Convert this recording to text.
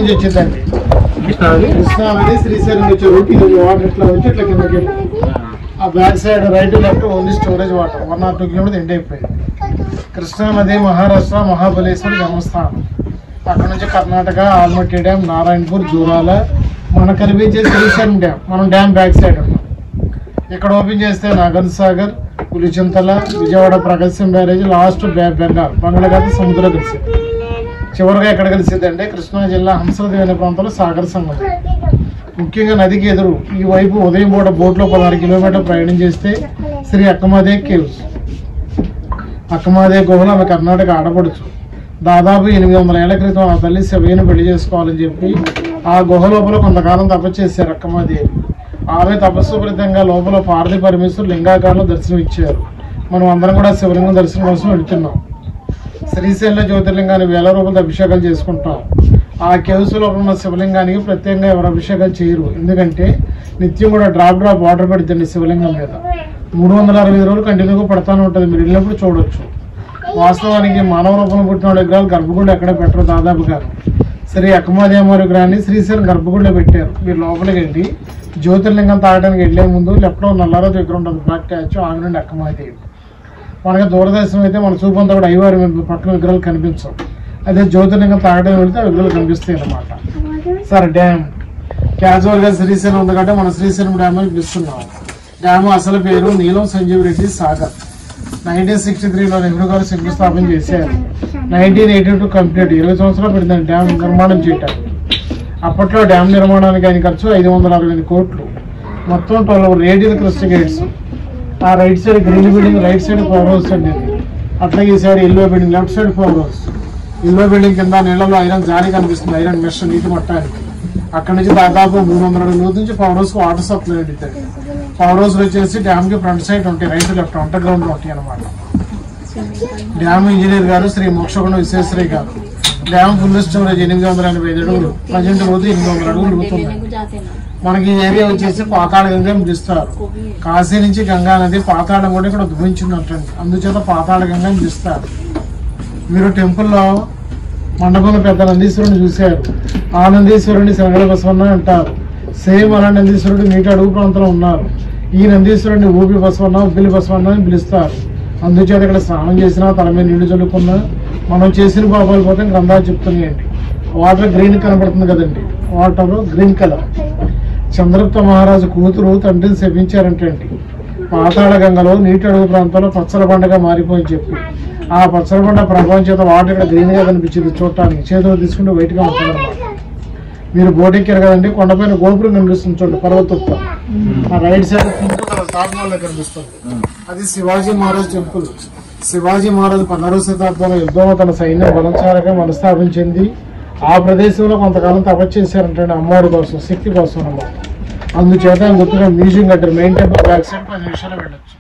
నుంచి వచ్చిందండి. కృష్ణానది శ్రీశైలం వచ్చే రూట్ ఇది. వాటర్ ఇట్లా వచ్చి ఇట్లా కిందకి ఆ back side right left only storage water 1 or 2 kilometres end అయిపోయింది. కృష్ణానది మహారాష్ట్ర మహాబలేశ్వరి జన్మస్థానం. అక్కడ నుంచి కర్ణాటక ఆల్మట్టి డ్యామ్, నారాయణపూర్, జూరాల, మన కనిపించే శ్రీశైలం డ్యామ్. మనం డ్యామ్ బ్యాక్ సైడ్ ఉన్నాం. ఇక్కడ ఓపెన్ చేస్తే నాగర్ సాగర్, పులిచింతల, విజయవాడ ప్రకాశం బ్యారేజ్, లాస్ట్ బెంగాల్ బంగాళాఖాతం సముద్రం కలిసింది. చివరిగా ఎక్కడ కలిసిందంటే కృష్ణా జిల్లా హంసలదేవి అనే ప్రాంతంలో సాగర్ సంగమం. ముఖ్యంగా నదికి ఎదురు ఈ వైపు ఉదయం పూట బోట్లో 16 కిలోమీటర్లు ప్రయాణం చేస్తే శ్రీ అక్కమాదేవి కేవ్స్. అక్కమాదేవి గుహలు ఆమె కర్ణాటక ఆడపడుచు. దాదాపు 800 ఏళ్ల క్రితం ఆ తల్లి శివయ్యను పెళ్లి చేసుకోవాలని చెప్పి ఆ గుహ లోపల కొంతకాలం తపస్సు చేశారు అక్కమాదేవి. ఆమె తపస్సు ఫలితంగా లోపల పార్వతీ పరమేశ్వరులు లింగాకారంలో దర్శనం ఇచ్చారు. మనం అందరం కూడా శివలింగం దర్శనం కోసం వెళుతున్నాం. శ్రీశైల జ్యోతిర్లింగాన్ని 1000 రూపాయలతో అభిషేకాలు చేసుకుంటాం. ఆ కేవ్స్ లోపల ఉన్న శివలింగానికి ప్రత్యేకంగా ఎవరు అభిషేకాలు చేయరు. ఎందుకంటే నిత్యం కూడా డ్రాప్ వాటర్ పెడుతుంది శివలింగం మీద. 365 రోజులు కంటిన్యూగా పడతానే ఉంటుంది. మీరు వెళ్ళినప్పుడు చూడొచ్చు. వాస్తవానికి మానవ రూపంలో పుట్టిన విగ్రహాలు గర్భగుడిలో ఎక్కడ పెట్టరు దాదాపుగా. శ్రీ అక్కమాదేవి విగ్రహాన్ని శ్రీశైలం గర్భగుడిలో పెట్టారు. మీరు లోపలికి వెళ్ళి జ్యోతిర్లింగం తాగడానికి వెళ్లే ముందు లెఫ్ట్లో నల్లరాజు విగ్రహం ఉంటుంది. బ్లాక్ ట్యాచ్ ఆమె నుండి అక్కమాదేవి. మనకి దూరదర్శనం అయితే మన చూపంతా కూడా అయ్యవారి పక్కన విగ్రహాలు కనిపించవు. అదే జ్యోతిర్లింగం తాగడం వెళితే ఆ విగ్రహాలు కనిపిస్తాయి అన్నమాట. సరే డ్యామ్ క్యాజువల్గా శ్రీశైలం ఉంది కాబట్టి మనం శ్రీశైలం డ్యామ్ అని పిలుస్తున్నాం. డ్యామ్ అసలు పేరు నీలం సంజీవ్ రెడ్డి సాగర్. 1963లో నెహ్రూ గారు శంకుస్థాపన చేశారు. 1982 కంప్లీట్. 20 సంవత్సరాలు పడిందండి డ్యామ్ నిర్మాణం చేయటానికి. అప్పట్లో డ్యామ్ నిర్మాణానికి ఆయన ఖర్చు 560 కోట్లు. మొత్తం 12 రేడియల్ క్రస్ట్ గేట్స్. ఆ right side green building, right side power house అండి. అట్లాగే ఈ side yellow building, left side power house. Yellow building కింద నీళ్ళలో ఐరన్ జాలి కనిపిస్తుంది, ఐరన్ మెష్ నీటి మట్టానికి. అక్కడ నుంచి దాదాపు 300 అడుగుల లోతు నుంచి పవర్ హౌస్ వాటర్ సప్లై అడుగుతాయి. పవర్ హౌస్ వచ్చేసి డ్యామ్ కి ఫ్రంట్ సైడ్ ఉంటాయి, రైట్ లెఫ్ట్ అండర్ గ్రౌండ్ ఉంటాయి అనమాట. డ్యామ్ ఇంజనీర్ గారు శ్రీ మోక్షగుండ విశ్వేశ్వరయ్య గారు. డ్యామ్ ఫుల్ స్టోరేజ్ 885 అడుగులు. ప్రజెంట్ రోజు 800 అడుగులు ఉడుగుతున్నాయి. మనకి ఈ ఏరియా వచ్చేసి పాతాళ గంగా పిలుస్తారు. కాశీ నుంచి గంగా నది పాతాళం కూడా ఇక్కడ ఉద్భవించినట్టండి. అందుచేత పాతాళ గంగా పిలుస్తారు. మీరు టెంపుల్లో మండపంలో పెద్ద నందీశ్వరుని చూశారు. ఆ నందీశ్వరుని శనగల బసవన్న అంటారు. సేమ్ అలా నందీశ్వరుడు నీటి అడుగు ప్రాంతంలో ఉన్నారు. ఈ నందీశ్వరుడిని ఊపి బసవన్న, ఉబ్బిలి బసవన్న అని పిలుస్తారు. అందుచేత ఇక్కడ స్నానం చేసినా, తల మీద నీళ్లు చల్లుకున్నా మనం చేసిన పాపాలు పోతే గ్రంథాలు చెప్తున్నాయండి. వాటర్ గ్రీన్ కనబడుతుంది కదండి, వాటర్ గ్రీన్ కలర్. చంద్రగుప్త మహారాజు కూతురు తండ్రిని శపించారంటండి. పాతాళ గంగలో నీటి అడుగు ప్రాంతంలో పచ్చల బండగా మారిపోయి చెప్పి ఆ పచ్చల బండ ప్రపంచంతో వాటర్ ఇక్కడ గ్రీన్గా కనిపించింది చూడటానికి. చేతులు తీసుకుంటే వైట్గా ఉంటుంది అన్నమాట. మీరు బోట్ ఎక్కారు కదండి, కొండపైన గోపురం కనిపిస్తుంది చూడండి, పర్వతొప్ప. ఆ రైట్ సైడ్ తాజ్మహల్ కనిపిస్తుంది. అది శివాజీ మహారాజ్ టెంపుల్. శివాజీ మహారాజు 16వ శతాబ్దంలో యుద్ధంలో తన సైన్యం బలంచారగా మనస్థాపించింది. ఆ ప్రదేశంలో కొంతకాలం తపస్సు చేశారంటే అమ్మవారి కోసం, శక్తి కోసం అన్నమాట. అందుచేత గుర్తుగా మ్యూజియం కట్టారు. మెయిన్ టెంపుల్ బ్యాక్ సైడ్ 10 నిమిషాలు వెళ్ళొచ్చు.